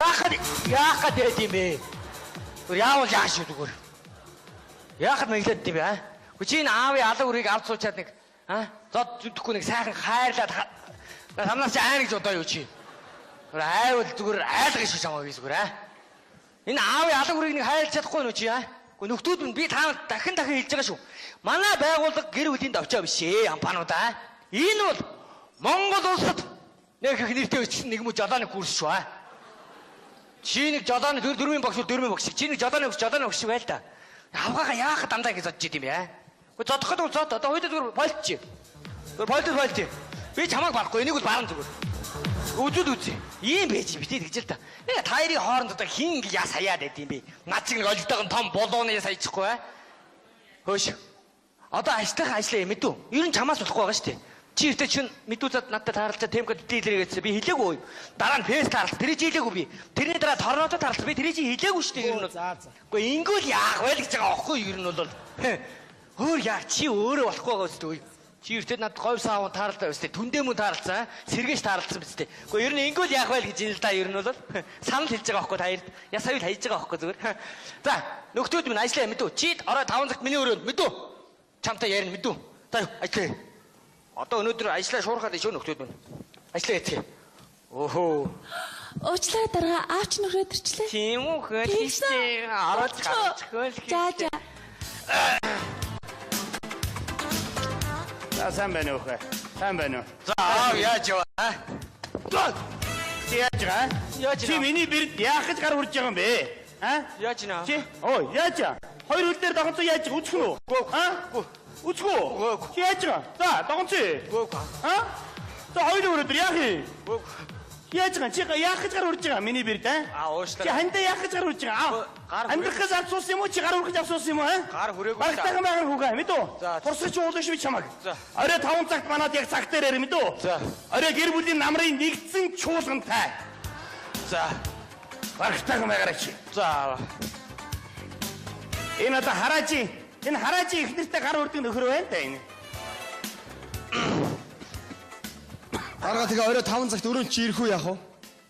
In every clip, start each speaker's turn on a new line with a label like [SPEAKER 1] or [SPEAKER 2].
[SPEAKER 1] Яах гэдэг юм бэ? Яавал яаш шүү зүгээр. Яахад мэглээд дээ бэ? Чи энэ аавын алга үрийг авч суучаад нэг зод зүтгэхгүй нэг сайхан хайрлаад самнаас чи айн гэж бодоо юу чи? Айвал зүгээр айлгаж шиг чамаа би зүгээр Энэ аавын алга үрийг нэг хайрлаж чадахгүй юу чи Гэхдээ нөхдүүд минь би та дахин хэлж байгаа шүү. Манай байгууллага гэр бүлийн давчаа биш ээ ампаануудаа. Энэ бол Монгол улсад нэг их нэртэй өчсөн нэг мө жолооны курс шүү Чи нэг жолооны дөрвийн багш чи нэг жолооны багш байл та. Авгаага яах дандаа гэж зодж идэм яа. Гэхдээ зодоход бол зод одоо хойдоо зүгээр болчих. Болчих. Би чамайг барахгүй энийг бол баран зүгээр. Үзүүд үзье. Ийм байж битээ тэгж л та. Нэг тайрын хооронд одоо хин яа саяад байд юм бэ? Над шиг нэг олдтойгон том болооны саячихгүй Хөөш. Одоо ажиллах юм мэдүү. Ер нь чамаас болохгүй байгаа шүү дээ. Чи ихтэй чинь мэдүүцад надад тааралцаа темпод дийлэрээ гэсэн би хэлээгүй. Дараа нь фейс тааралц. Тэр чи хэлээгүй би. Тэрний дараа торнотод тааралц. Би тэр чи хэлээгүй шүү дээ ер нь. Гэхдээ ингүүл яах вэ гэж байгаа аахгүй ер нь бол. Өөр яа чи өөрөө болохгүй байгаа үстэй. Чи ихтэй надад говь саав тааралцаа үстэй. Түндээ мөн тааралцаа. Сэргээж тааралцсан үстэй. Гэхдээ ер нь ингүүл яах вэ гэж юм л да ер нь бол. Санал хэлж байгаа аахгүй таяр. Ясаа үл хайж байгаа аахгүй зүгээр. За нөхдүүд минь ажиллаа мэдүү. Чи орой 5 цагт миний өрөөнд мэдүү. Чамтай ярина мэдүү. За ажиллаа. Одоо өнөөдөр ажиллаа шуурхаад ишөө нөхдүүд минь. Ажиллаа яцгээ. Өөхөө.
[SPEAKER 2] Уучлаарай дараа аавч нөхрөө төрчлээ.
[SPEAKER 1] Тийм үү хөөе. Ороод гарч хөөл.
[SPEAKER 2] За.
[SPEAKER 3] Сайн байна уу хэ? Сайн байна уу?
[SPEAKER 1] За яаж яваа?
[SPEAKER 3] Яаж чи миний бэрд яах гэж гар урж байгаа юм бэ?
[SPEAKER 1] Яаж наа?
[SPEAKER 3] Чи яаж? Хоёр хөл дээр дагонцоо яаж үзэх нь үү? Үзэх үү? Чи яаж? За дагонцоо. За хоёр өрөөдөр яах юм? Яаж чи яах гэж гар урж байгаа миний бэрд
[SPEAKER 1] уушлаа.
[SPEAKER 3] Чи хандаа яах гэж гар урж байгаа? Амьдрахаас авсуусан юм уу? Чи гар ургаж авсуусан юм уу?
[SPEAKER 1] Гар хүрээгүй.
[SPEAKER 3] Багтаахан байгаа хүүгээ мэдүү? Турсаж уулах биш чамаг. Орой 5 цагт манад яг цаг дээр мэдүү? Орой гэр бүлийн намрын нэгдсэн чуулгантай.
[SPEAKER 1] За.
[SPEAKER 3] Багтаахан байгаарай чи.
[SPEAKER 1] За.
[SPEAKER 3] Энэ одоо хараажи. Энэ хараажи их нэртэй гар урдаг нөхөр байна да энэ.
[SPEAKER 4] Арга тэгээ орой 5 цагт өрөөнд чи ирэх үү яах вэ?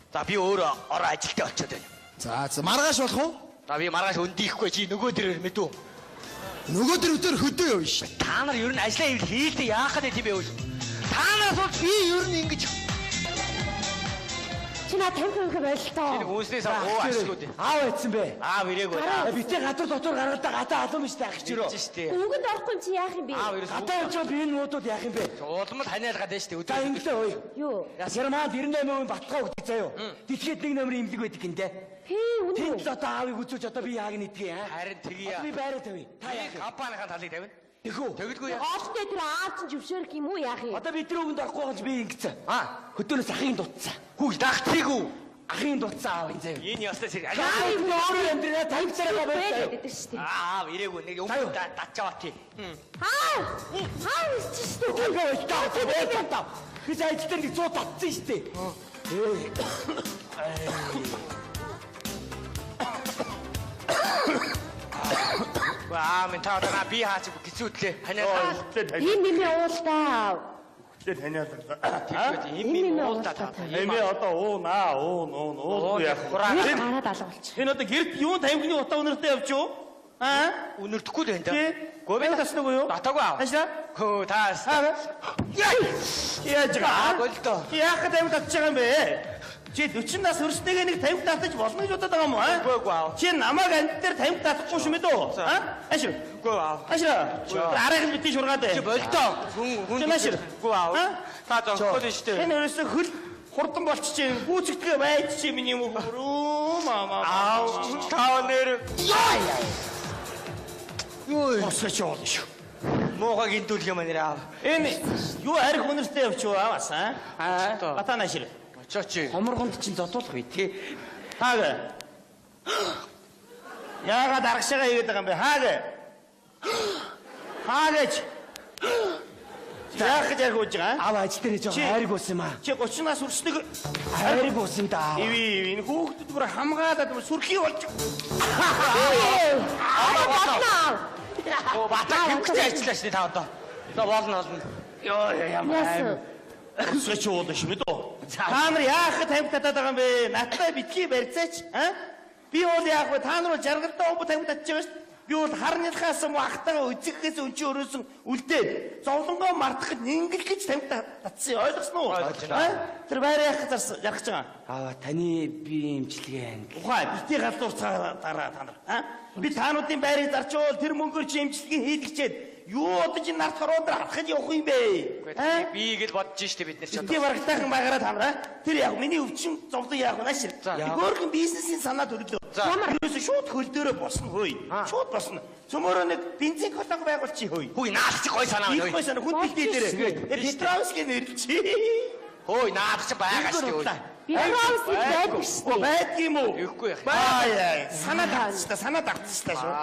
[SPEAKER 1] За би өөрөө орой ажилтаа очиод байна.
[SPEAKER 4] За маргааш болох уу?
[SPEAKER 1] За би маргааш өндийхгүй чи нөгөө дөрөөр мэдүү.
[SPEAKER 4] Нөгөө дөрөвдөр хөдөө явна ш.
[SPEAKER 1] Та нар ер нь ажиллаа хийлдэ яах гэдэг юм бэ вэ? Та нараас бол би ер нь ингэж
[SPEAKER 2] Чи наа тамхи байл тоо.
[SPEAKER 1] энэ хүнснээс ашгүй дээ.
[SPEAKER 4] Аав ийдсэн бэ?
[SPEAKER 1] Аав ирээгүй.
[SPEAKER 4] Битээ гадар дотор гаргадаг гатаа алуун штэ ах чирөө.
[SPEAKER 2] Үгэнд орохгүй чи яах юм бэ?
[SPEAKER 4] Гатаа явж би энэ муудууд яах юм бэ?
[SPEAKER 1] Улмал ханиалгаад байна штэ.
[SPEAKER 4] За ингэдэ ой.
[SPEAKER 2] Юу?
[SPEAKER 4] Германд 98% баталгаа өгдөг заяо. Тэтгэхэд нэг номер имлэг байдаг гинэ. Тэнд л одоо аавыг үзүүлж одоо би яаг нэгдгийг
[SPEAKER 1] Харин тгий.
[SPEAKER 4] Би байраа тавь.
[SPEAKER 1] Та яг компанийн талыг тавина.
[SPEAKER 4] Тэхүү.
[SPEAKER 1] Тэгэлгүй яа.
[SPEAKER 2] Оолтой тэр аав чинь зөвшөөрөх юм уу яах юм?
[SPEAKER 4] Одоо бидний өгөнд орохгүй гэж би ингэсэн. Хөдөөнөөс ахын дутсан.
[SPEAKER 1] Хүү дагцгийг үү?
[SPEAKER 4] Ахын дутсан аав энэ заяо.
[SPEAKER 1] Энэ ястаа сэр.
[SPEAKER 4] Аав өөрөө амьдраа тавьцараа байна.
[SPEAKER 2] гэдэг шүү дээ.
[SPEAKER 1] Аав ирээгүй нэг юм датчаваа тий.
[SPEAKER 2] Хаа чи шүү дээ.
[SPEAKER 4] Би зайчтай нэг 100 татсан шүү дээ.
[SPEAKER 1] Мен та одоо би хаач гизүүдлээ. Ханиа.
[SPEAKER 2] Ийм уултаа.
[SPEAKER 3] Тэ таниад.
[SPEAKER 1] Ийм уултаа та.
[SPEAKER 3] Эмээ одоо уун яах вэ?
[SPEAKER 2] Гараад алга болчих.
[SPEAKER 3] Энэ одоо гэрд юу тамхины утаа өнөртөө явж юу?
[SPEAKER 1] Үнэрдэхгүй л байна да.
[SPEAKER 3] Гомын таснаг уу юу?
[SPEAKER 1] Батаагүй аа.
[SPEAKER 3] Ашна?
[SPEAKER 1] Хөө таас.
[SPEAKER 3] Яаж байгаа?
[SPEAKER 1] Голдоо.
[SPEAKER 3] Яах гэж амьд татж байгаа юм бэ? Чи 40 нас хүрснэгээ нэг 50 татаж болно гэж бодоод байгаа юм уу?
[SPEAKER 1] Үгүй аа.
[SPEAKER 3] Чи намайг амьд дээр 50 татахгүй шүү мэдүү? Ашиг.
[SPEAKER 1] Үгүй аа.
[SPEAKER 3] Ашиг. Арайх нь битгий шургаад бай.
[SPEAKER 1] Чи болдоо. Хүн
[SPEAKER 3] Ашиг.
[SPEAKER 1] Үгүй аа. Та зогсоод нь штэ.
[SPEAKER 3] Энэ өрөөсө хөл хурдан болчих чинь гүйцэгдгээ байж чи миний мөрөө маа.
[SPEAKER 1] Таа нэр.
[SPEAKER 4] Юу
[SPEAKER 3] Осооч оол шүү.
[SPEAKER 1] Моога гинтүүл юм нэр аа.
[SPEAKER 3] Энэ юу арх өнөртөө явчих уу аваас Батана шир.
[SPEAKER 1] Очооч.
[SPEAKER 4] Хоморгонд чинь зодуулах бай тий.
[SPEAKER 3] Хаагаа. Яагаад аргашаага хийгээд байгаа юм бэ? Хаагаач. Яах гэж явж байгаа?
[SPEAKER 4] Аав ажил дээр жоо хайрг уусан юм аа.
[SPEAKER 3] Чи 30 нас хүрснэг
[SPEAKER 4] Хайрг уусан да.
[SPEAKER 3] Иви энэ хүүхдүүд бүр хамгаалаад сүрхий болж.
[SPEAKER 1] Оо батаа хэмгэж ажиллаа шнэ та одоо. За болно.
[SPEAKER 3] Яа ямар. Өсөж уулаа шүү мэдөө. Та нар яах тамхи татаад байгаа юм бэ? Наттай битгий барьцаач. Би бол яах вэ? Та нар жаргалтай омбо тамхи татж байгаа шүү дээ. Би бол харныхаас махтагаа үзэгхээс өн чи өрөөсөн үлдээд зовлонгоо мартах гэж ингэл гэж тамхи татсан ойлгосон уу? Тэр байраа яах гэж ярах гэж байгаа.
[SPEAKER 4] Таны би имчилгээ анги.
[SPEAKER 3] Ухаан битгий галзуурцаа дараа та нар. Би таануудын байрыг зарчвал тэр мөнгөөр чи имчилгээ хийлгэчээд юу одож нарт хороондор харахад явах юм бэ?
[SPEAKER 1] Би гэл бодож штэ бид нар ч
[SPEAKER 3] Би барагтайхан байгаараа тамраа. Тэр яг миний өвчин зовлон яах вэ нааш. Өөрхөн бизнесийн санаа төрлөө. Юусе шууд хөл дээрээ босно хөөе. Шууд босно. Цөмөрөө нэг бензин колонк байгуулчих хөөе.
[SPEAKER 1] Хүй наалч гой санаа
[SPEAKER 3] байна. Гой санаа хүн бэлдээ дээрээ. Петровский нэрлчи.
[SPEAKER 1] Хөөе наалч байгаа штэ хөөе.
[SPEAKER 2] Петровский байдаг штэ.
[SPEAKER 3] Байдаг юм уу?
[SPEAKER 1] Ихгүй яах.
[SPEAKER 3] Баа санаа давцсан шүү.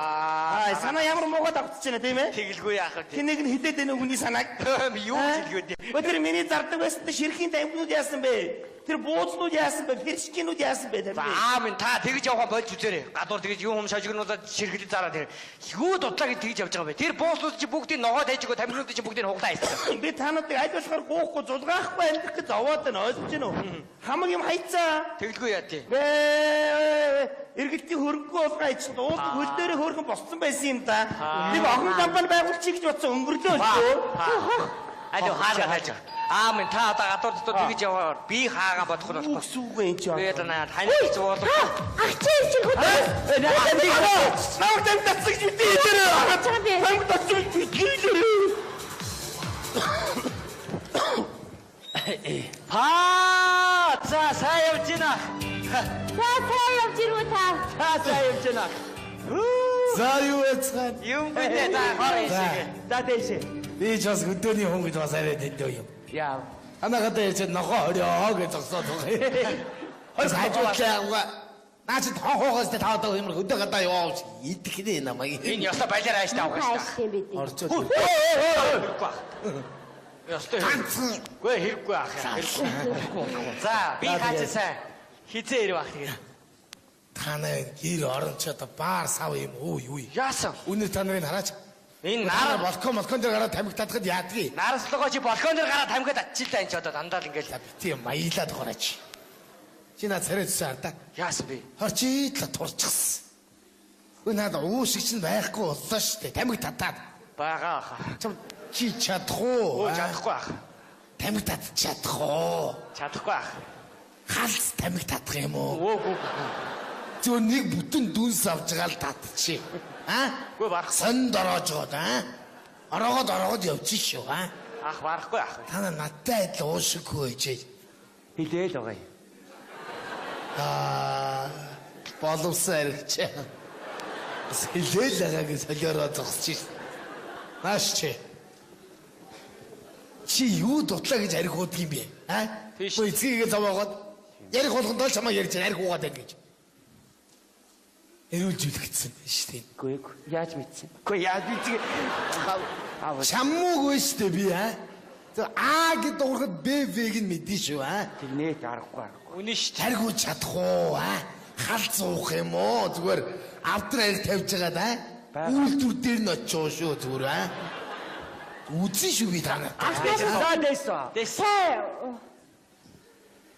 [SPEAKER 3] Санаа ямар муугаа давцсан тийм ээ?
[SPEAKER 1] Тэгэлгүй яах вэ?
[SPEAKER 3] Тэнийг нь хилээд энэ хүний санааг.
[SPEAKER 1] Юу хэлгээд.
[SPEAKER 3] Өдөр миний зардаг байсан ширхийн тамхинууд яасан бэ? Тэр буузнууд яасан бэ? Фершкинууд яасан бэ?
[SPEAKER 1] Минь та тэгж явах болж үзээрэй. Гадуур тэгж юм шажигнуудад ширхэлд зараад тэр. Юу дутлаа гэж тэгж явж байгаа бэ? Тэр буузнууд чи бүгдийг ногоод хайжгаа тамхинууд чи бүгдийг хуглаа хийсэн.
[SPEAKER 3] Би тануудыг аль болохоор гоохгүй зулгаахгүй амьдрах гэж зовоод байна. Ойлгож байна уу? Хамаг юм хайцаа.
[SPEAKER 1] Тэгэлгүй яа тий.
[SPEAKER 3] Эргэлтийн хөрөнгөө болгоо ич дууд хөл дээрээ хөөрхөн босцсон байсан юм да. Нэг охин компани байгуулчих гэж бодсон өнгөрлөө шүү.
[SPEAKER 1] Алуу хаалга хайж. Минь та одоо гадуур дотор тэгж яваар би хаагаа бодох нь болохгүй.
[SPEAKER 3] Сүгэн энэ ч яа.
[SPEAKER 1] Тэгээд наа таних зуулах.
[SPEAKER 2] Ахчаа чи хөдөө.
[SPEAKER 3] Намайг татсан гэж үгүй дээ. Намайг татсан гэж үгүй дээ.
[SPEAKER 1] За сайн явж байна.
[SPEAKER 2] Сайн явж ирвэ та.
[SPEAKER 1] Сайн явж байна.
[SPEAKER 4] За юу яцхан?
[SPEAKER 1] Юм бэ та хараа шиг.
[SPEAKER 4] За дэшээ. Би ч бас өдөөний хүн гэж бас арай дэндөө юм.
[SPEAKER 1] Яа.
[SPEAKER 4] Анаагатай яц нохоо хориоо гэж зогсоод байгаа. Хойс хажуудлаа. Наач хонхоогоос таад юм өдөө гадаа яваач. Идэхний намайг.
[SPEAKER 1] Энэ яста байлаар ааш таавах
[SPEAKER 2] Хайш юм бид.
[SPEAKER 4] Орчоо.
[SPEAKER 1] Яста хэрэггүй хэрэггүй ах. За би хаачаа хизээ ирэх ах тэгээд.
[SPEAKER 4] Танай гэр орончоо баар сав юм уу.
[SPEAKER 1] Яасан?
[SPEAKER 4] Үнэ та нарыг хараач. Энэ нараа балкон дээр гараад тамхи татхад яадгийг.
[SPEAKER 1] Нараслогоо чи балкон дээр гараад тамхи татчихлаа энэ ч одоо дандаа л ингээл
[SPEAKER 4] Тийм маялаад хорооч. Чи наа царайдсан ардаа.
[SPEAKER 1] яасан бэ?
[SPEAKER 4] Хорчиитла турчихсан. Үнээд уушиг чинь байхгүй боллоо штэ. Тамхи татаад.
[SPEAKER 1] Бага ах.
[SPEAKER 4] Чи чадах уу?
[SPEAKER 1] Чадахгүй ах.
[SPEAKER 4] Тамхи татчих чадах уу?
[SPEAKER 1] Чадахгүй ах.
[SPEAKER 4] Халс тамхи татах юм уу?
[SPEAKER 1] Өө.
[SPEAKER 4] Зөв нэг бүтэн дүнс авч гаал татчих.
[SPEAKER 1] Гүй барах.
[SPEAKER 4] Сонд ороож гоо ороогод явчих шүү.
[SPEAKER 1] Ах барахгүй ах.
[SPEAKER 4] Та надтай адил уушиггүй ээжээ.
[SPEAKER 1] Хилээл байгаа юм.
[SPEAKER 4] Боловсон аригч. Хэлээл байгаа гэж солиороо зогсож шээ. Нааш чи юу дутлаа гэж ариг хуудг юм бэ?
[SPEAKER 1] Тийш.
[SPEAKER 4] Гүй эцгийгээ зовоогоод ярих болгондоо л чамаа ярьж ариг хуугаад байна гэж. Эрүүлж үлгэцсэн шүү дээ.
[SPEAKER 1] Гүй яаж мэдсэн? Гүй яаж мэдсэн?
[SPEAKER 4] Чамууг шүү дээ би За гэд дуурахад БВ-г нь мэдэн шүү
[SPEAKER 1] Тэрнээ аргагүй. Үнэн шүү.
[SPEAKER 4] Таргуу чадах уу Халт суух юм уу зүгээр авдар ариг тавьж байгаа Үйлдвэр дээр нь очиж шүү зүгээр Үзэн шүү би танаа.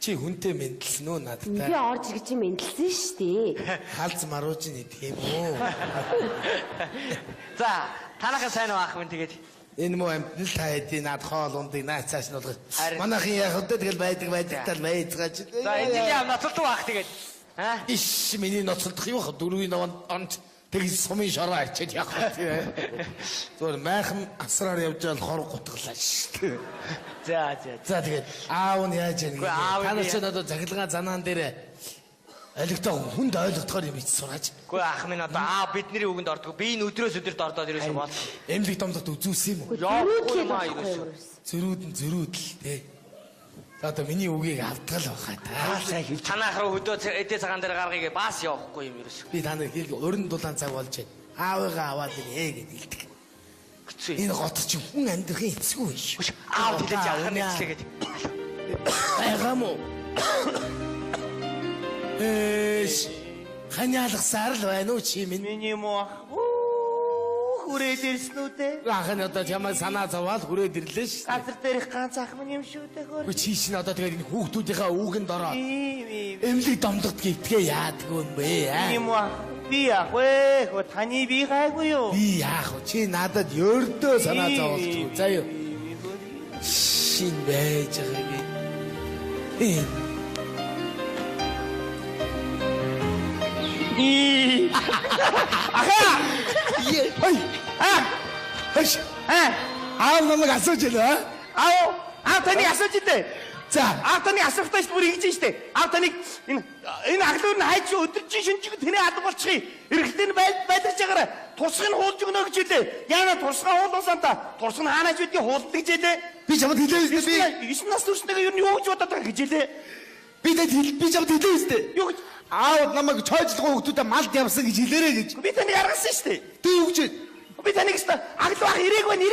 [SPEAKER 4] Чи хүнтэй мэдлсэн үү надтай?
[SPEAKER 2] Би орж ирж чи мэдлсэн шүү дээ.
[SPEAKER 4] Халз маруулж нэг юм уу?
[SPEAKER 1] За, танахаа сайн уу ах минь тэгээд
[SPEAKER 4] энэ муу амтнал та хэдийн над хоол ундыг наацааш нь болгож. Манайхын яг хөдөө тэгэл байдаг тал байцгаач.
[SPEAKER 1] За, энэ яам ноцолдог ах тэгээд.
[SPEAKER 4] Иш миний ноцолдох юу дөрвийн онд тэгж сумын шороо арчаад явах тийм. Зүгээр майхан асраар явж байгаа хор гутглаа шүү. За тэгээд аав нь яаж яах вэ? Та нар ч надад захилгаан занаан дээр олигтой хүнд ойлгохоор юм ич сураач.
[SPEAKER 1] Гэхдээ ах минь одоо аав бидний үгэнд ордог. Би энэ өдрөөс өдөрт ордоод ирсэн бол.
[SPEAKER 4] Эмлэг домдот үзүүлсэн юм уу?
[SPEAKER 1] Яахгүй юм аа юу.
[SPEAKER 4] Зөрүүд л тий. Одоо миний үгийг алдгал баха та.
[SPEAKER 1] Сайн хэлж. Танах руу хөдөө эдээ цагаан дээр гаргыг бас явахгүй юм ерөөс.
[SPEAKER 4] Би та нарыг өрн дулаан цаг болж байна. Аавыгаа аваад ирээ гэж хэлдэг. Энэ гот чи хүн амьдрахын эцгүй юм шүү.
[SPEAKER 1] Аав хэлж явах нь эцлэгээд.
[SPEAKER 4] Байгаамо. Ханиалгасаар л байна уу чи минь?
[SPEAKER 3] Миний муу. хүрээд ирсэн үү те?
[SPEAKER 4] Ахын одоо чамаа санаа зовоод хүрээд ирлээ шүү.
[SPEAKER 3] Газар дээрх ганц ах минь юм шүү те хөр.
[SPEAKER 4] Чи чийш нь одоо тэгээд энэ хүүхдүүдийнхээ үүгэнд ороод
[SPEAKER 3] Ийм.
[SPEAKER 4] эмлэг домдогд итгээ яадаг юм бэ аа?
[SPEAKER 3] Ийм үү? Би яах вэ? Хөө таны би гайгүй юу?
[SPEAKER 4] Би яах вэ? Чи надад ёрдөө санаа зовуулчих. За юу. Шин байж байгаа юм.
[SPEAKER 3] Ахаа!
[SPEAKER 4] Ой. Хэш. Аав намайг асууж байна.
[SPEAKER 3] Таны асууж дээ.
[SPEAKER 4] За.
[SPEAKER 3] Таны асуухтайч бүр ингэж штэ. Таныг энэ аглуур нь хайж өдөржин шинжиг тэний алга болчихъя. Эрэгтэй нь байлгаж байгаарай. Тусгыг нь хуулж өгнө гэж хэлээ. Яна тусгаа хуулуулсан та. Тусгыг нь хаанаач үдгийг хуулдаг гэж хэлээ.
[SPEAKER 4] Би чамд хэлээ үстэй.
[SPEAKER 3] Би 9 нас төрснөөр юу юу гэж бодоод байгаа гэж хэлээ.
[SPEAKER 4] Би чамд хэлээ үстэй.
[SPEAKER 3] Юу гэж?
[SPEAKER 4] Аав намайг чойжлого хүмүүстэй малд явсан гэж хэлээрэй гэж.
[SPEAKER 3] Би таны аргасан штэ.
[SPEAKER 4] Тэ юу гэж?
[SPEAKER 3] Би таныг ста аглах ирээгвэн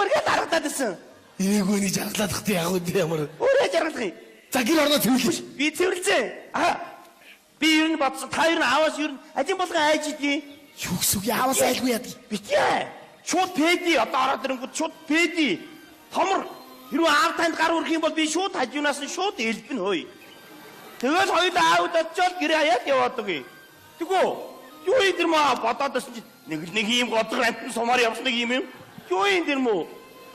[SPEAKER 3] гэж харагдаад байсан.
[SPEAKER 4] Ирээгүй гэж аргалаад хти яг үгүй ямар.
[SPEAKER 3] Өөрөө жаргалах юм.
[SPEAKER 4] За гэр орноо цэвэрлэж.
[SPEAKER 3] Би цэвэрлжээ. Би ер нь бодсон. Та ер нь аавас ер нь ажин болгон айж идий.
[SPEAKER 4] Юу гэсэн үг яавас айлгүй яд.
[SPEAKER 3] Битээ. Шууд пэди одоо ороод ирэнгүүт шууд пэди. Томор. Хэрвээ аав танд гар өрөх юм бол би шууд хажуунаас нь шууд элбэн хөөе. Тэгэл хоёулаа аавд очоод гэрээ хаяад яваад өгье. Тэгвэл юу юм маа бодоод байсан чи нэг юм годрол амтны сумаар явсан нэг юм. Юу юм мө?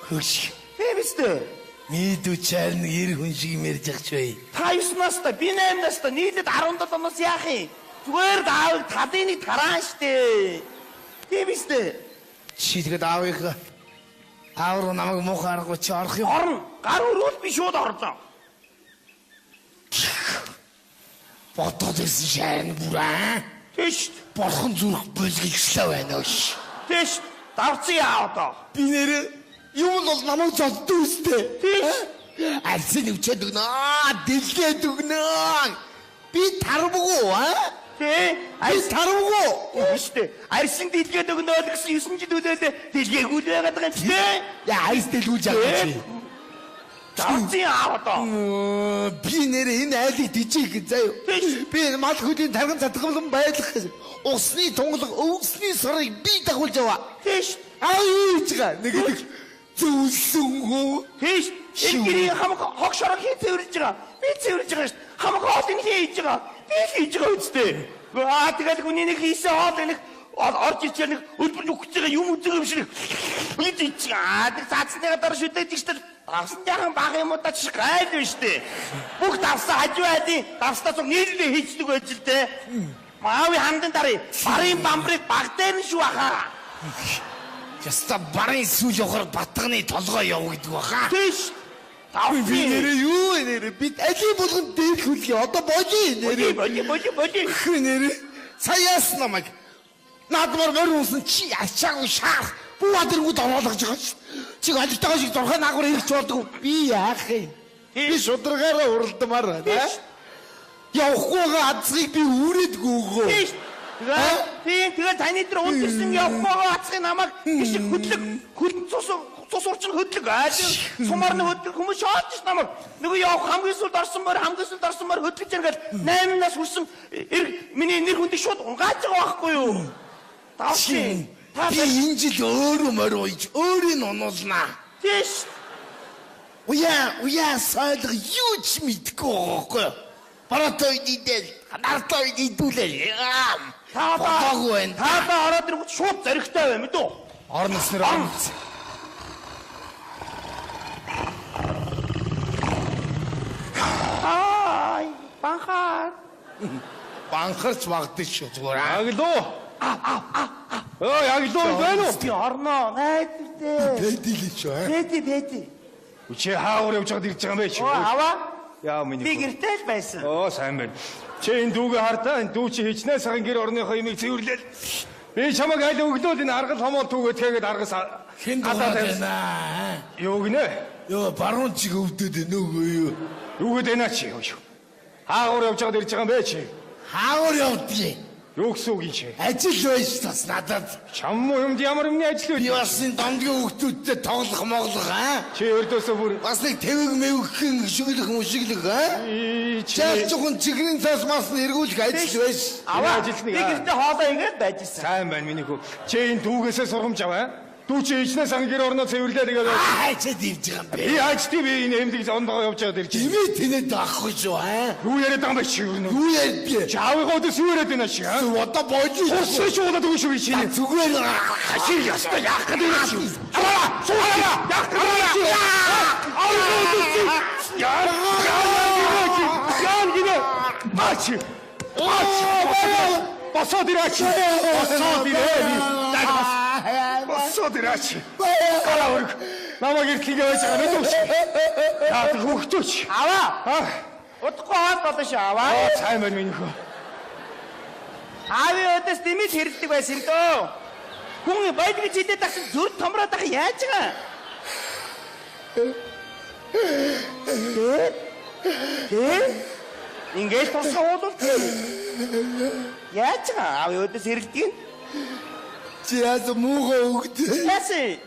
[SPEAKER 4] Хөш.
[SPEAKER 3] Тэвэстэ.
[SPEAKER 4] Мэдүүчээр нэг эр хүн шиг мэрж ягч бай.
[SPEAKER 3] Та 9 настай, би 8 настай, нийлээд 17 оноос яах юм? Зүгээр аавыг талын нэг тараан штэ. Тэвэстэ.
[SPEAKER 4] Чи тэгээд аав руу намайг муухай аргагүй чи орох юм.
[SPEAKER 3] Орно. Гар өрөөл би шууд орлоо.
[SPEAKER 4] Бодоод ирсэн шаарн бүрээ.
[SPEAKER 3] Тэш.
[SPEAKER 4] Борхон зүрх бүлгэлжлээ байна ш.
[SPEAKER 3] Тэш. Давцыг яа одоо.
[SPEAKER 4] Би нэрээ юм бол намайг зоддоо үстэй.
[SPEAKER 3] Тэш.
[SPEAKER 4] Арсын өвчөөд өгнө. Дэлгээд өгнө. Би тарвгүй
[SPEAKER 3] Тэ.
[SPEAKER 4] Айс тарвгүй.
[SPEAKER 3] Штэ. Арсын дэлгээд өгнө гэсэн 9 жил үлээлээ дэлгээгүй л байгаад байгаа юм чи.
[SPEAKER 4] Яа айс дэлгүүлж байгаа чи.
[SPEAKER 3] Давцыг яа одоо.
[SPEAKER 4] Би нэрээ энэ айлыг дижиг заяа. Би мал хөдийн тарган задгалан байлах гэсэн. Усны тунгалаг өвсний сарыг би дагуулж яваа.
[SPEAKER 3] Тэш.
[SPEAKER 4] Аавчгаа нэг зүйлсэнгөө.
[SPEAKER 3] Тэш. Энгэрийн хамаг хог шорог хий цэвэрлж байгаа. Би цэвэрлж байгаа шүү. Хамаг хоолыг хийж байгаа. Би хийж байгаа үстэй. Тэгэл хүний нэг хийсэн хоол нэг орж ичээр нэг өдөр нүхэж байгаа юм үзэг юм шиг. Би хийж байгаа. Тэг цаацныгаа дараа шүтээд ихтэй. Давсан яхан баг юм уу та чи гайд байна штэ. Бүх давсан хажуу айдын давстаа цог нийлээ хийцдэг байж л дээ. Маавын хамдан дарыг барын бамбрыг баг дээр нь шүү ахаа.
[SPEAKER 4] Яста барын сүүл явахаар батганы толгой яв гэдэг баха.
[SPEAKER 3] Тэш.
[SPEAKER 4] Би нэрээ юу нэрээ бид али болгон дээрх үлгий одоо боли нэрээ.
[SPEAKER 3] Боли.
[SPEAKER 4] Нэрээ саяас намайг наадмаар морь унсан чи ачаагүй шаар бууадэргүүд оруулгаж байгаа ш. Чи алитаа шиг зурхаа наагур ирэх болдгоо би яах юм? Би шударгаараа уралдмаар байна. Явахгүй азгийг би үүрээдгүй өгөө.
[SPEAKER 3] Тэгээ таны дээр унтсан явахгүй азгийг намайг гişиг хөдлөг цус урчин хөдлөг сумаар нь хөдлөг хүмүүс шаалж ш намайг нөгөө явах хамгийн сүлд орсон мөр хөдлөж иргээл 8 нас хүрсэн миний нэр хүндийг шууд унгааж байгаа байхгүй юу? Давшин.
[SPEAKER 4] Би энэ жил өөрөө морь ууж өөрийг онуулнаа.
[SPEAKER 3] Тэш.
[SPEAKER 4] Уяа сайлга юу ч мэдгүй байхгүй. Бараатай идэл, нартай идүүлээ. Таадаагүй байна.
[SPEAKER 3] Таадаа ороод ирэнгүүт шууд зоригтой бай мэдүү.
[SPEAKER 4] Орноос нэр орно.
[SPEAKER 3] Банхаар.
[SPEAKER 4] Банхарч багтаж шүү зүгээр.
[SPEAKER 5] Аглуу. Аглуу байна уу?
[SPEAKER 3] Би орноо. Найдвартай.
[SPEAKER 4] Тэдэлээ шүү.
[SPEAKER 3] Тэти.
[SPEAKER 5] Чи хаагур явж байгаад ирж байгаа юм бэ чи?
[SPEAKER 3] Аваа.
[SPEAKER 5] Яа миний.
[SPEAKER 3] Би гэртэл байсан.
[SPEAKER 5] Сайн байна. Чи энэ дүүгээ хартаа энэ дүү чи хичнээн сарын гэр орныхоо имийг цэвэрлээл. Би чамайг аль өглөөл энэ аргал хомоо түүгээ тэгээд аргас
[SPEAKER 4] хэн байна?
[SPEAKER 5] Юу гинэ?
[SPEAKER 4] Йоо баруун чиг өвдөд нөгөө юу?
[SPEAKER 5] Юу гэдэг наа чи юу? Хаагур явж байгаад ирж байгаа юм бэ чи?
[SPEAKER 4] Хаагур явдгийг.
[SPEAKER 5] Юу гэсэн үг юм чи?
[SPEAKER 4] Ажил байж бас надад.
[SPEAKER 5] Чам юмд ямар юмны ажил
[SPEAKER 4] Би
[SPEAKER 5] вэ?
[SPEAKER 4] бас энэ домдгийн хүүхдүүдтэй тоглох моглох
[SPEAKER 5] Чи өрдөөсөө бүр
[SPEAKER 4] бас нэг тэвэг мэвгхэн шиглэх мүшиглэх
[SPEAKER 5] чи
[SPEAKER 4] Чаачхан чигрийн цас мас нэргүүлэх ажил байж.
[SPEAKER 3] Аваа.
[SPEAKER 5] ажилтныг,
[SPEAKER 3] Би гэртээ хоолоо ингээд байж исэн.
[SPEAKER 5] сайн байна миний хүү. Чи энэ дүүгээсээ сургамж аваа. Дүү чи ичнээс ангир орноо цэвэрлээд игээд
[SPEAKER 4] Хайчаа дивж байгаа юм бэ.
[SPEAKER 5] би ажтыг би энэ эмдэг ондогоо явж байгаа дэр чи.
[SPEAKER 4] Имээ тэнэд авахгүй шүү
[SPEAKER 5] Юу яриад байгаа юм бэ чи юу нэ?
[SPEAKER 4] Юу ярьд?
[SPEAKER 5] Чи аавынхаа өдөөс юу яриад байна чи?
[SPEAKER 4] Одоо боож
[SPEAKER 5] Усч уулаад өгөө шүү би чи.
[SPEAKER 4] зүгээр
[SPEAKER 5] Чи яста яах гэдэг юм чи? Аваа! Суулаа! Яах гэдэг юм чи? Аавынхаа өдөөс яан гинэ. Бачи. Босоод ираач. Босоод ирээ. Босоод ираач. Гараа өрг. Намайг иртлээ байж байгаа нүд үс. Яа хөхтөч.
[SPEAKER 3] Аваа. Удахгүй хаад болно шүү аваа.
[SPEAKER 5] Сайн байна миний хөө.
[SPEAKER 3] Аавын өдөөс дэмэл хэрэлдэг байсан дөө. Хүн байдгийг жилээ тагсан зүрх томроод ах яаж байгаа? Ингээд тосгоодол. Яаж байгаа? Аавын өдөөс хэрэлдэг нь?
[SPEAKER 4] чи яас муухай өгд.
[SPEAKER 3] Яасан?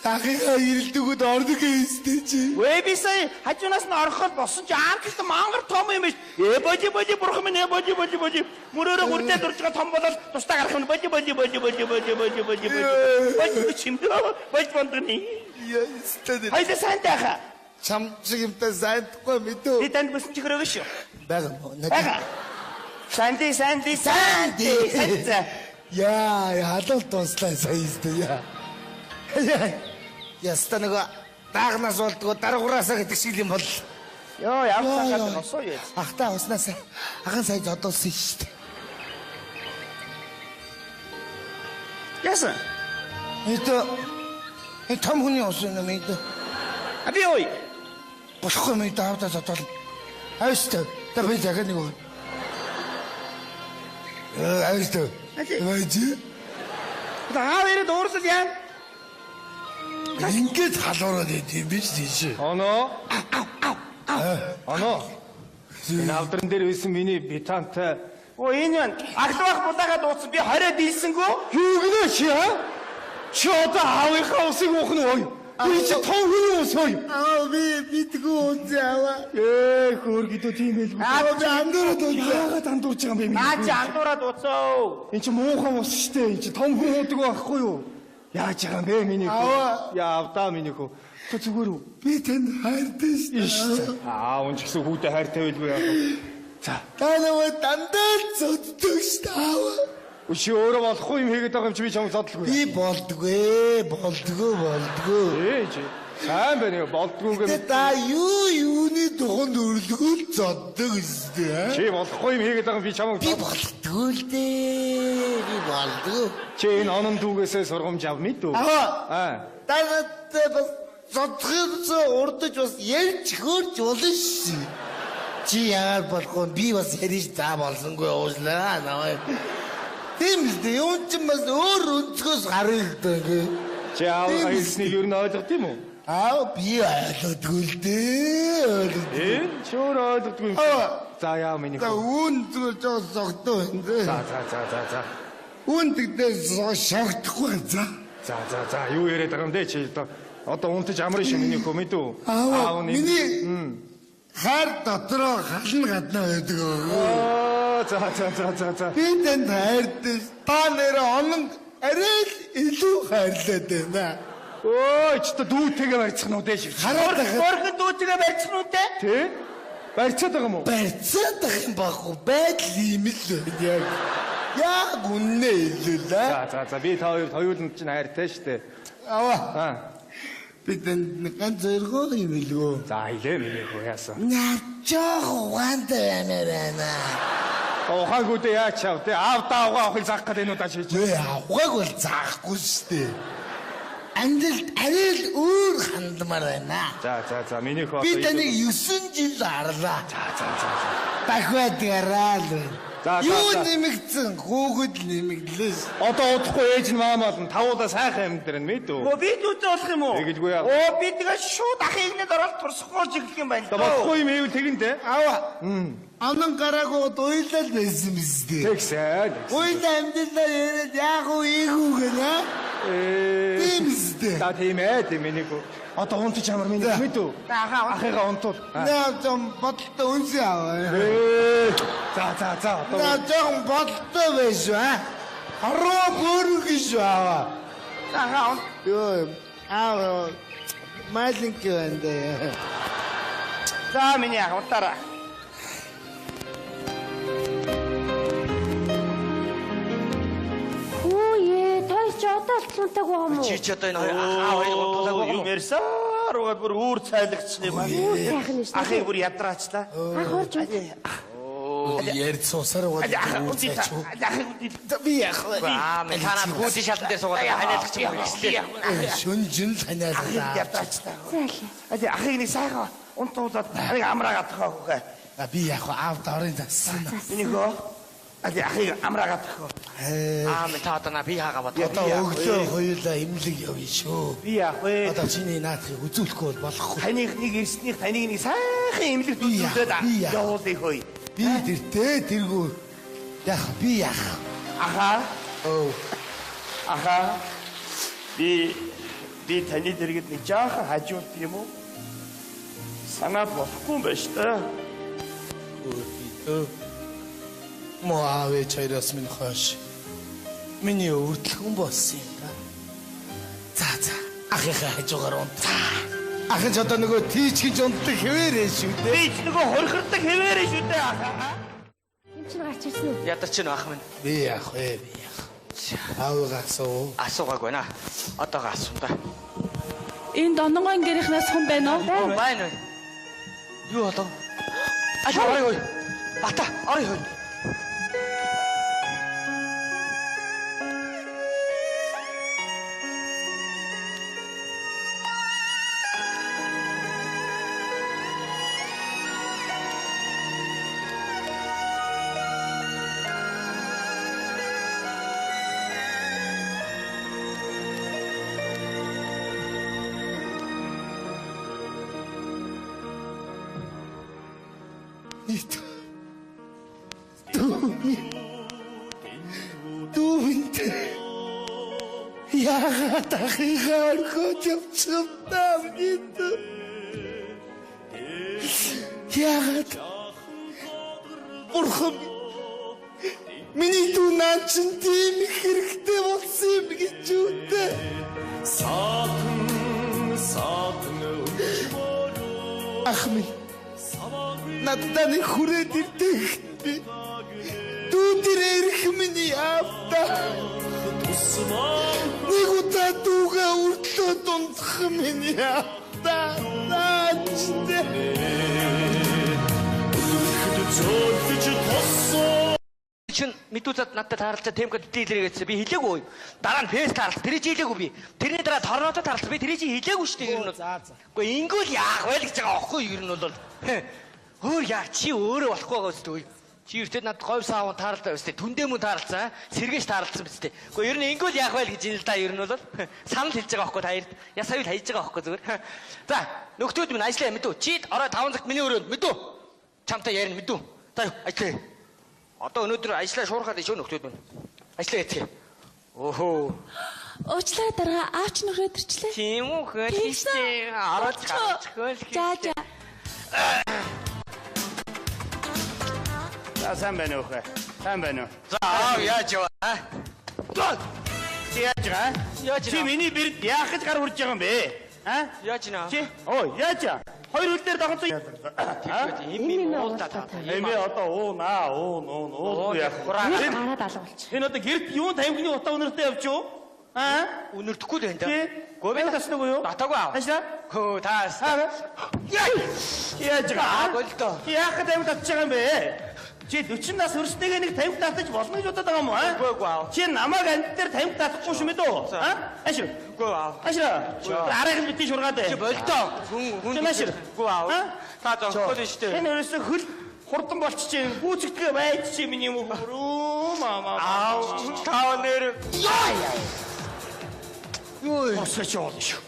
[SPEAKER 4] Чахига ирэлдэгүүд ордог гэстэй чи.
[SPEAKER 3] Би сая хажуунаас нь ороход босон чи аанхлт мангар том юм биш. Боди бурхан минь боди. Мөрөөрөө үрдээ дурж байгаа том болол тустаа гарах юм боди. Боди чимдөө. Боди бондны.
[SPEAKER 4] Ястад.
[SPEAKER 3] Хайда сантаха.
[SPEAKER 4] Чам чигэмтэй сайдахгүй мэдүү.
[SPEAKER 3] Би танд бүсэн чихрөө шүү.
[SPEAKER 4] Бага мó.
[SPEAKER 3] Бага. Санди.
[SPEAKER 4] Яа, халуун тунслаа саястай яа. Яста нэг даагнаас болдгоо даруураасаа гэдэг шиг юм бол.
[SPEAKER 3] Йоо, ямар цагаад носоо яа.
[SPEAKER 4] Ахтаа уснаас ахан сая зодолсон шүү дээ.
[SPEAKER 3] Яасан?
[SPEAKER 4] Энэ том хүний ус юм ээ.
[SPEAKER 3] Аби ой.
[SPEAKER 4] Болохгүй мэд авдаа зодол. Хайстай. Та би яг нэг уу. Хайстай. Вайжи.
[SPEAKER 3] Таавэр дуурлал яа.
[SPEAKER 4] Ингээд халуураад идэв биш тийш.
[SPEAKER 5] Оноо. Энэ авдран дээр байсан миний битантай.
[SPEAKER 3] Энэ юу? Аглах будаага дууцсан би 20 дийлсэнгүү.
[SPEAKER 5] Юу гэнэ чи аа? Чи одоо аавынхаа усыг уух нь ой. Би чи том хүний ус ой.
[SPEAKER 4] Би битгүү унзаава.
[SPEAKER 5] Хөөргөдөө тийм байл.
[SPEAKER 4] Би андуураад унзаа.
[SPEAKER 5] Яагаад андуурч байгаа юм бэ?
[SPEAKER 3] Наа чи андуураа дууцоо.
[SPEAKER 5] Энд чи муухан ус штэ. Энд чи том хүн уудаг байхгүй юу? Яаж байгаа юм бэ миний хөө? Яавдаа миний хөө. Тэ зүгээр үү?
[SPEAKER 4] Би танд хайртай шүү.
[SPEAKER 5] Уун ч гэсэн хүүтэй хайртай байлгүй яах вэ? За.
[SPEAKER 4] Та намайг дандаа зоддог шүү.
[SPEAKER 5] Өшөө өөрөө болохгүй юм хийгээд байгаа юм чи би чамд зодлгүй.
[SPEAKER 4] Би болдгүй.
[SPEAKER 5] Чи сайн байна болдгүй гэм.
[SPEAKER 4] Та юуны туханд өрлөгөл зоддог шүү.
[SPEAKER 5] Чи болохгүй юм хийгээд байгаа юм би чамд
[SPEAKER 4] Би болдгүй л дээ. Би болдгүй.
[SPEAKER 5] Чи энэ онон дүүгээсээ сургамж ав мэдв.
[SPEAKER 4] Та надад бас зодхоос урдж бас ярьж хөрж болно шүү. Чи яагаад болохгүй би бас ярьж за болсонгүй уушлаа намайг. Тийм л дээ юм ч бас өөр өнцгөөс харагддаг.
[SPEAKER 5] Чи аав хэлснийг юу н ойлгох тийм үү?
[SPEAKER 4] Би ойлгодгүй л дээ.
[SPEAKER 5] Чи өөрөө ойлгодгүй юм. За яа миний
[SPEAKER 4] За
[SPEAKER 5] хөө.
[SPEAKER 4] үн зүгээр жоо согтоо энэ.
[SPEAKER 5] За.
[SPEAKER 4] Үн тэгдээ шогтохгүй за.
[SPEAKER 5] За юу яриад байгаа юм бэ чи одоо унтаж амрын шиг миний хөө мэдв.
[SPEAKER 4] Миний хайр дотроо хална гадна байдаг.
[SPEAKER 5] За.
[SPEAKER 4] Би танд хайртай. Та нэрээ онон арай л илүү хайрлаад байна.
[SPEAKER 5] Ой ч та дүүтэйгээ барьцах нь үдэ шиг.
[SPEAKER 4] Хараад
[SPEAKER 3] Борхон дүүтэйгээ барьчих нь үү?
[SPEAKER 5] Тий? Барьцаад байгаа юм уу?
[SPEAKER 4] барьцаад байх юм баггүй. Байдал юм л яг. Яг үнэ илүү л.
[SPEAKER 5] За би та хоёрт хоёуланд чинь хайртай штэ.
[SPEAKER 4] Аваа. Бид нэг ганц зоргоо юм билгөө.
[SPEAKER 5] За илээ миний хөө яасан.
[SPEAKER 4] Начаа хуантай байна.
[SPEAKER 5] Ухаагүйдээ яач чав те аавдаа угаа авахыг заах гэдэг нь удаа шийдэж.
[SPEAKER 4] Авахыг бол заахгүй штэ. Андил арай л өөр хандмаар байна.
[SPEAKER 5] За миний хөө.
[SPEAKER 4] Би таныг 9 жил харлаа.
[SPEAKER 5] За.
[SPEAKER 4] Дахиад гараал.
[SPEAKER 5] За.
[SPEAKER 4] Юу нэмэгдсэн хөөгд нэмэгдлээ.
[SPEAKER 5] Одоо удахгүй ээж нь маамаал нь тавуудаа сайхан амьдрын мэдв.
[SPEAKER 3] Би дүүтэй болох юм уу?
[SPEAKER 5] Тэгэлгүй яа.
[SPEAKER 3] Би тэгээ шууд ах игнэд ороод турсахгүй жиглэх юм байна.
[SPEAKER 5] Болохгүй юм эвэл тэгэн те.
[SPEAKER 4] Аваа. Анан гараагүй уйлал байсан биз дээ.
[SPEAKER 5] Тэгсэн.
[SPEAKER 4] Уйл амьдралаа яриад яг уу ийгүү гэнэ. Тийм биз дээ.
[SPEAKER 5] За тийм ээ тийм энийг. Одоо унтж амар минь мэдв. Ахыгаа унтуул.
[SPEAKER 4] Наа зам бодлоо үнсээ аваа.
[SPEAKER 5] За.
[SPEAKER 4] Наа зам бодлоо байж аа. Харуу бүрэг шүү аваа. Ёо аа маленький вандэ.
[SPEAKER 3] За миний ах утаараа.
[SPEAKER 2] Хүүе, той ч одоо л цунтаагүй юм уу?
[SPEAKER 1] Чи ч одоо энэ хоёрыг бодуулаагүй
[SPEAKER 3] Юу ярьсаар угаад бүр үүр цайлгдчихлаа юм аа.
[SPEAKER 2] Сайхан нь шүү.
[SPEAKER 3] Ахыг бүр ядраачлаа.
[SPEAKER 2] Ах орж үү?
[SPEAKER 4] Ярд суусаар угаад би яах вэ?
[SPEAKER 1] Мэн танаа хүүтийн шалтан дээр суугаад ханиалах юм байна.
[SPEAKER 4] Шүнжин л ханиалаа.
[SPEAKER 3] Ядраачлаа.
[SPEAKER 2] Зайлаа.
[SPEAKER 3] Ахыг нэг сайхан унтуулаад хариг амраагаад тахаа.
[SPEAKER 4] Би яах вэ? Аав дарын зассан.
[SPEAKER 3] Минийгөө ахыг амраагаад тахаа.
[SPEAKER 1] Мэн та одоо би хаагаа бод.
[SPEAKER 4] Одоо өглөө хоёулаа имлэг явъя шүү.
[SPEAKER 3] Би яах вэ?
[SPEAKER 4] Одоо чиний наадхыг үзүүлэхгүй бол болохгүй.
[SPEAKER 3] Таныг нэг ирснийх таныг нэг сайхан имлэгт үзүүлээд явуулъя хөөе.
[SPEAKER 4] Би тэргүү яах би яах.
[SPEAKER 3] Аха.
[SPEAKER 4] Оо.
[SPEAKER 3] Аха. Би таны дэргэд нэг жаахан хажууд юм уу? Санаад болохгүй юм байна шүү дээ.
[SPEAKER 4] Моавэ чайрас минь хаш. Миний өвдөлгөн болсон юм да. За. Ахыхаа хажуугаар унт. Ахын ч одоо нөгөө тийчгэж унтдаг хэвээрээ шүү дээ.
[SPEAKER 3] Би ч нөгөө хорхордог хэвээрээ шүү дээ.
[SPEAKER 2] Эм чинь гарч ирсэн үү?
[SPEAKER 1] Ядарч гэнэ ах минь.
[SPEAKER 4] Би яах вэ? Аавгаа асуу.
[SPEAKER 1] Асуугаагүй байна. Одоогоо асуу та.
[SPEAKER 6] Энэ Дононгойн гэрийнхнээс хүн байна уу?
[SPEAKER 1] Байна уу? Юу болов? Орой. Бата, орой.
[SPEAKER 4] Яагаад ахыгаа орхож явчихсан бид? Яагаад? Бурхан миний дүү наа чинь тийм их хэрэгтэй болсон юм гэж үтэй. Ах минь надад нэг хүрээд ирдэг би. Дүү дээр ирэх миний аавда. Нэг удаа дүүгээ үрдлөө дундах миний аавда. Наачтай.
[SPEAKER 1] Чин мэдүүцад надад таарлаа темкод дийлэрээ гэсэн би хэлээгүй. Дараа нь фэс таарлаа. Тэр чи хэлээгүй би. Тэрний дараа торнотод таарлаа. Би тэр чи хэлээгүй шүү дээ ер нь бол. Гэхдээ ингүүл яах вэ гэж байгаа аахгүй ер нь бол. Өөр яа чи өөрөө болохгүй байгаа үстэй. Чи өртөд надад говь саавн таарлаа үстэй. Түндээ мөн таарлаа. Сэргээж таарлсан биз дээ. Гэхдээ ер нь ингүүл яах вэ гэж юм л да ер нь бол. Санал хэлж байгаа аахгүй та хоёрт. Яс аюул хайж байгаа аахгүй зүгээр. За нөхдүүд минь ажиллаа мэдүү. Чи орой 5 цагт миний өрөөнд мэдүү. Чамтай ярина мэдүү. За ажиллаа. Одоо өнөөдөр ажиллаа шуурхаад ишөө нөхдүүд минь. Ажиллаа яах. Өөхөө.
[SPEAKER 6] Уучлаарай дараа аач нөхрөөд ирчлээ.
[SPEAKER 1] Тийм үү хөөе. Ороод гарч хөөл.
[SPEAKER 6] За.
[SPEAKER 3] За сайн байна уу хэ? Сайн байна уу?
[SPEAKER 1] За яаж яваа?
[SPEAKER 3] Чи яаж байгаа? Чи миний бэрд яах гэж гар хурж байгаа юм бэ?
[SPEAKER 1] Яаж нэ?
[SPEAKER 3] Чи яаж? Хоёр хөл дээр даган цаа.
[SPEAKER 1] Им уулдаа.
[SPEAKER 3] Эмээ одоо уу яах вэ?
[SPEAKER 2] Гараад алга болчих.
[SPEAKER 3] Энэ одоо гэрд юун тамхины утаа өнөртөө явж юу?
[SPEAKER 1] Өнөрдөхгүй л байна да.
[SPEAKER 3] Гомээ таснаг уу?
[SPEAKER 1] Батаагүй аа.
[SPEAKER 3] Ашла?
[SPEAKER 1] Хөө таас.
[SPEAKER 3] Яаж байгаа?
[SPEAKER 1] Болдоо.
[SPEAKER 3] Яах гэж тамхи татчих юм бэ? Чи 40 нас хүрснэгээ нэг тамхи татаж болно гэж бодоод байгаа юм уу?
[SPEAKER 1] Үгүй аа.
[SPEAKER 3] Чи намайг амт дээр тамхи татахгүй шүү мэдөө? Ашла?
[SPEAKER 1] Үгүй аа.
[SPEAKER 3] Ашла? Арайхан битгий шургаад
[SPEAKER 1] Чи болдоо. Хүн
[SPEAKER 3] машир.
[SPEAKER 1] Үгүй аа. Та зогсоод нь штэ.
[SPEAKER 3] Энэ ерөөсө хөл хурдан болчихжээ. Гүйцэгдгээ байж чи миний юм уу? Маа.
[SPEAKER 1] Таа нэр.
[SPEAKER 3] Юу босч яваад шүү.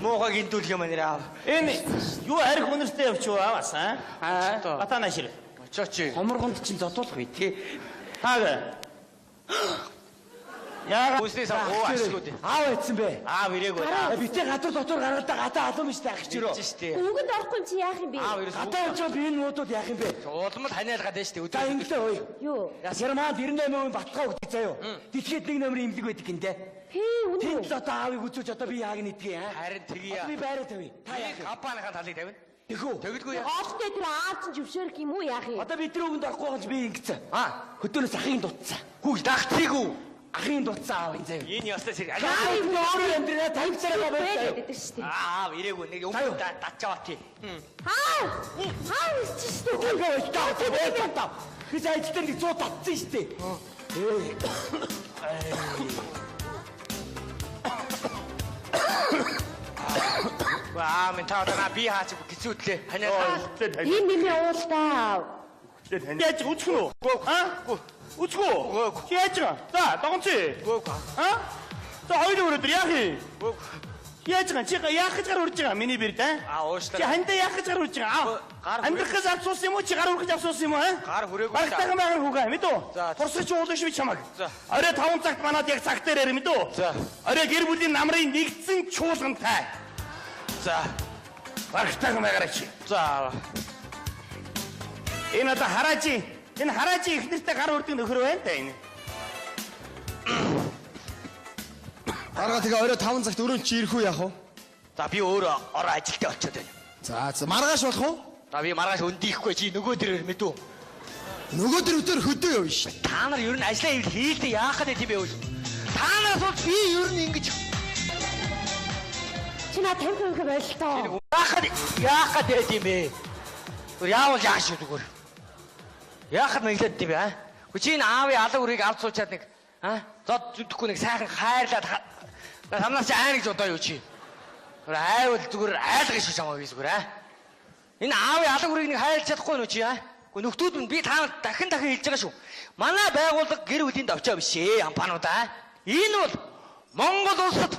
[SPEAKER 1] Моогоо гинтүүлэх юм нэр аа.
[SPEAKER 3] Энэ юу арх өнөртэй явчих уу аваас Батанашир.
[SPEAKER 1] Очооч.
[SPEAKER 3] Хоморгонд чинь зодуулах бай тий. Таагаа. Яагаад
[SPEAKER 1] Үснээс оо ашгүй.
[SPEAKER 3] аав айтсан бэ?
[SPEAKER 1] Аав ирээгүй.
[SPEAKER 3] Битээ гадар дотор гаргадаг гадаа алуун штэ ах чирөө.
[SPEAKER 1] Ирж штэ.
[SPEAKER 2] Өнгөнд орохгүй юм чи яах юм бэ?
[SPEAKER 1] Аав ерөөс
[SPEAKER 3] Гадаа явж байгаа би энэ нуудууд яах юм бэ?
[SPEAKER 1] улмал ханиалгаад байна штэ.
[SPEAKER 3] За инглээ ой.
[SPEAKER 2] Юу?
[SPEAKER 3] Германд 98% баталгаа өгдөг заяо. Дэлхийд нэг номер имлэг байдаг юм дээ.
[SPEAKER 2] Хээ үнэ.
[SPEAKER 3] Тэнд л одоо аавыг үзүүлж одоо би яаг нэгдгээ аа.
[SPEAKER 1] Харин тгий.
[SPEAKER 3] Би байраа тавь. Та яах вэ?
[SPEAKER 1] Компанийн талыг тавина.
[SPEAKER 3] Тэхүү.
[SPEAKER 1] Тэгдэггүй яа.
[SPEAKER 2] Оолтой тэр аав чинь жившэрх юм уу яах юм?
[SPEAKER 3] Одоо бидний өгөнд орохгүй гэж би ингэсэн.
[SPEAKER 1] Аа.
[SPEAKER 3] Хөдөөнөөс ахын дутсан.
[SPEAKER 1] Хүүг дагцгийг үү?
[SPEAKER 3] Ахын дутсан аав энэ заяо.
[SPEAKER 1] Энэ ястаа сэр.
[SPEAKER 3] Аав энэ өөрөө амьдраа тавьцараа байж заяо.
[SPEAKER 2] байдаг шүү дээ.
[SPEAKER 1] Аав ирээгүй. Нэг өмнө датчаа тий.
[SPEAKER 2] Аа! Аа чи шүү дээ.
[SPEAKER 3] Үгүй таа. Би зайчтай нэг 100 татсан шүү дээ.
[SPEAKER 1] Аа мен таа на би хаач гизүүдлээ. Ханиалаа.
[SPEAKER 2] Ийм нэмээ уултаа.
[SPEAKER 3] Яаж үцгэн үү? Аа? Үцгэн үү? Яаж байгаа? За, догонцъя. Аа? За, хоёул өрөөдөр яах юм? Яаж байгаа? Чи яах гэж гар урж байгаа? Миний бэрд аа?
[SPEAKER 1] Аа
[SPEAKER 3] Чи
[SPEAKER 1] уушлаа.
[SPEAKER 3] хандаа яах гэж гар урж байгаа?
[SPEAKER 1] Гар
[SPEAKER 3] Амьдрахаас авсуусан юм уу? Чи гар ургаж авсуусан юм уу?
[SPEAKER 1] Гар хүрээгүй.
[SPEAKER 3] Багтайхан байгаа хүүгээ мэдүү?
[SPEAKER 1] За.
[SPEAKER 3] Турсаж уулах би чамаг.
[SPEAKER 1] За.
[SPEAKER 3] Орой 5 цагт манад яг цаг дээр ирэ мэдүү?
[SPEAKER 1] За.
[SPEAKER 3] Орой гэр бүлийн намрын нэгдсэн чуулгантай.
[SPEAKER 1] За.
[SPEAKER 3] Багтайхан байгаарай чи.
[SPEAKER 1] За.
[SPEAKER 3] Энэ одоо хараажи. Энэ хараажи их нэртэй гар урдаг нөхөр байна та энэ.
[SPEAKER 5] Гаргаа тэгээ орой 5 цагт өрөөнд чи ирэх үү яах вэ?
[SPEAKER 1] За би өөрөө ороо ажилтаа очиод байна.
[SPEAKER 5] За маргааш болох уу?
[SPEAKER 1] За би маргааш өндийхгүй чи нөгөө дөрөөр мэдүү.
[SPEAKER 5] Нөгөө дөр өдөр хөдөө явна ш.
[SPEAKER 1] Та нар ер нь ажлаа ивэл хийлдэ яах гэдэг юм бэ үл. Та нараас бол би ер нь ингэж
[SPEAKER 2] Чи наа тамхи болтоо.
[SPEAKER 1] яах гэдэг юм бэ? Яавал яаш шүү зүгээр. Яахад мэглээд юм бэ аа? Чи энэ аавын алга үрийг авч суучаад нэг зод зүтгэхгүй нэг сайхан хайрлаад самнаас чи айн гэж одоо юу чи? Айвал зүгээр айлгаж шиг чамаа би зүгээр аа. Энэ аавын алга үрийг нэг хайрлаж чадахгүй нү чи аа? Гэхдээ нөхдүүд нь би та дахин хэлж байгаа шүү. Манай байгууллага гэр бүлийн давчаа биш ээ ампанууд аа. Энэ бол Монгол улсад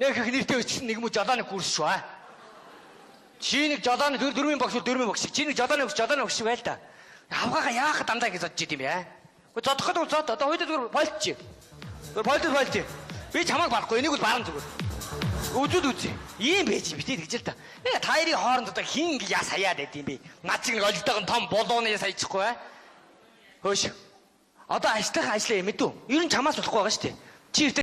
[SPEAKER 1] нэг их нэртэй өчсөн нэг муу жолооны курс шүү аа. Чи нэг жолооны дөрвийн багш чи нэг жолооны багш байл та. Авгаага яах дандаа ингэ зодж идэм бэ аа? Гэхдээ зодоход бол зод одоо хойдод зүгээр болчих. Зүгээр болчих. Би чамайг барахгүй энийг бол баран зүгээр. Үзүүд үзье. Ийм байж битээ гэж л та. Нэг тайрын хооронд одоо хин яа саяад байд юм бэ? Над шиг нэг олдтойгон том болооны саячихгүй аа. Хөөш. Одоо ажлынхаа ажлаа юм мэдүү. Ер нь чамаас болохгүй байгаа шүү дээ. Чи